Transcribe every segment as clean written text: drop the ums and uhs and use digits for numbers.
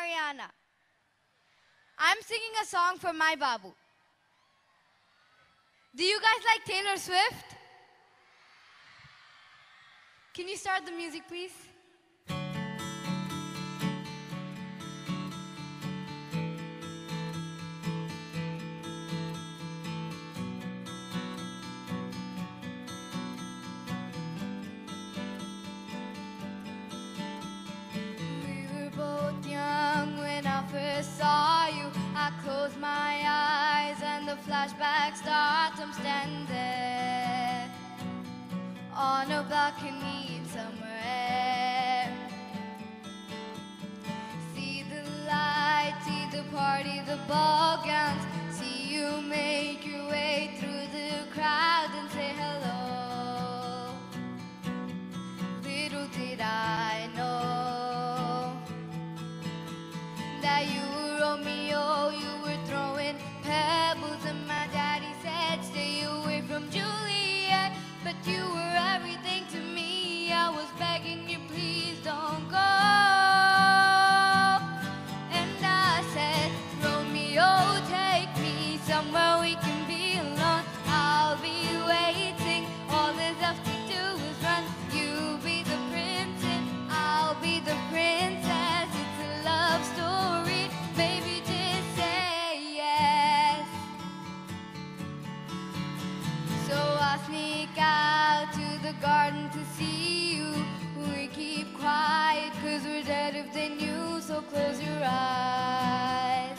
Mariana. I'm singing a song for my Babu. Do you guys like Taylor Swift? Can you start the music, please? Saw you, I close my eyes and the flashbacks start. I'm standing on a balcony somewhere. See the light, see the party, the ball gowns. See you make your way through the crowd and say hello. Little did I know that you were Romeo, you were throwing pebbles, and my daddy said stay away from Juliet, but you were everything to me. I was begging you, please don't go. And I said, Romeo, take me somewhere we can be alone. I'll be waiting, all there's left to do is run. You be the prince and I'll be the princess. It's a love story, baby, just say yes. So I sneak out to the garden to see you. We keep quiet cause we're dead if they knew. So close your eyes,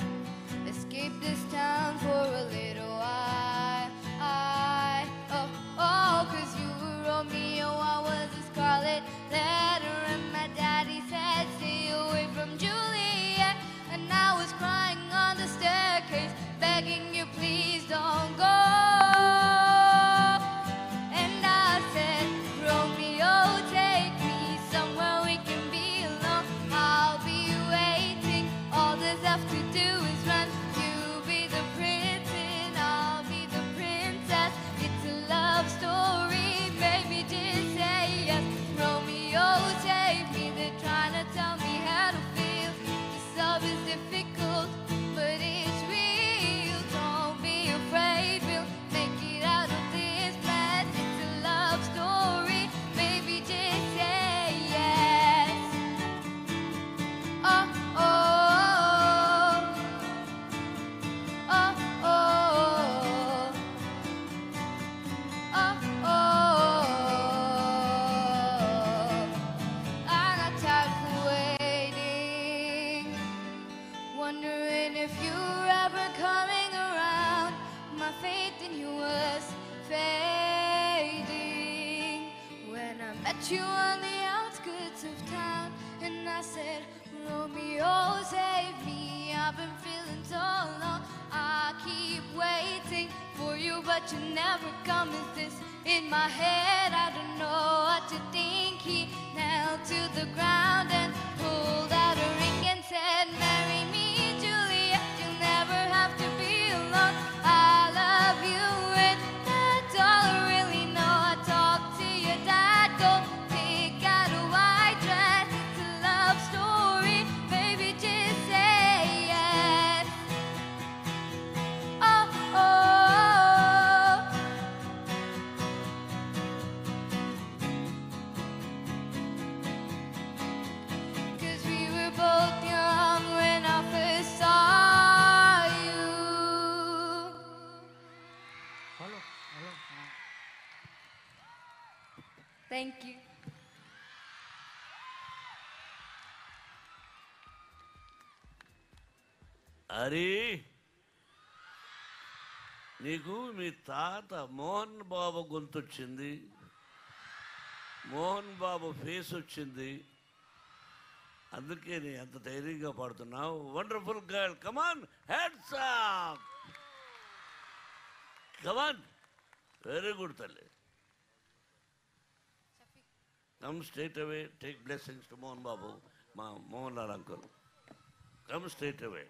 escape this town for a little while. Cause you were Romeo, I was a scarlet letter, and my daddy said stay away from Juliet. And I was crying on the staircase, begging you please don't go. And I said, Romeo, take me somewhere we can be alone. I'll be waiting, all there's left to do is run. You be the prince and I'll be the princess. It's a love story, baby, just say yes. Romeo, take me, they're trying to tell me how to feel. This love is difficult, but it's real. Don't be afraid, we'll make it out of this mess. It's a love story, baby, just say yes. Oh, oh, oh, oh, oh, oh, oh. I got tired of waiting, wondering if you were ever coming around. My faith in you was fading when I met you on the outskirts of town. And I said, Romeo, save me, I've been feeling so long. I keep waiting for you, but you never come. Is this in my head? I don't know what to think. He knelt to the ground and pulled out a ring and said, marry me, Juliet, you'll never have to be alone. I love you and that's all I really know. I talked to your dad, go pick out a white dress. It's a love story, baby, just say yes. Oh, oh, cause we were both young when I first saw you. Thank you. అరే నీకు మీ తాత Mohan Babu గొంతొచ్చింది, Mohan Babu face వచ్చింది, అందుకే నీ అంత ధైర్యంగా పాడుతున్నావు. Wonderful girl, కమాన్, hands up, కమాన్, very good తల్లి. Come straight away, take blessings to Mohan Babu, Mohan Lal uncle. Come straight away.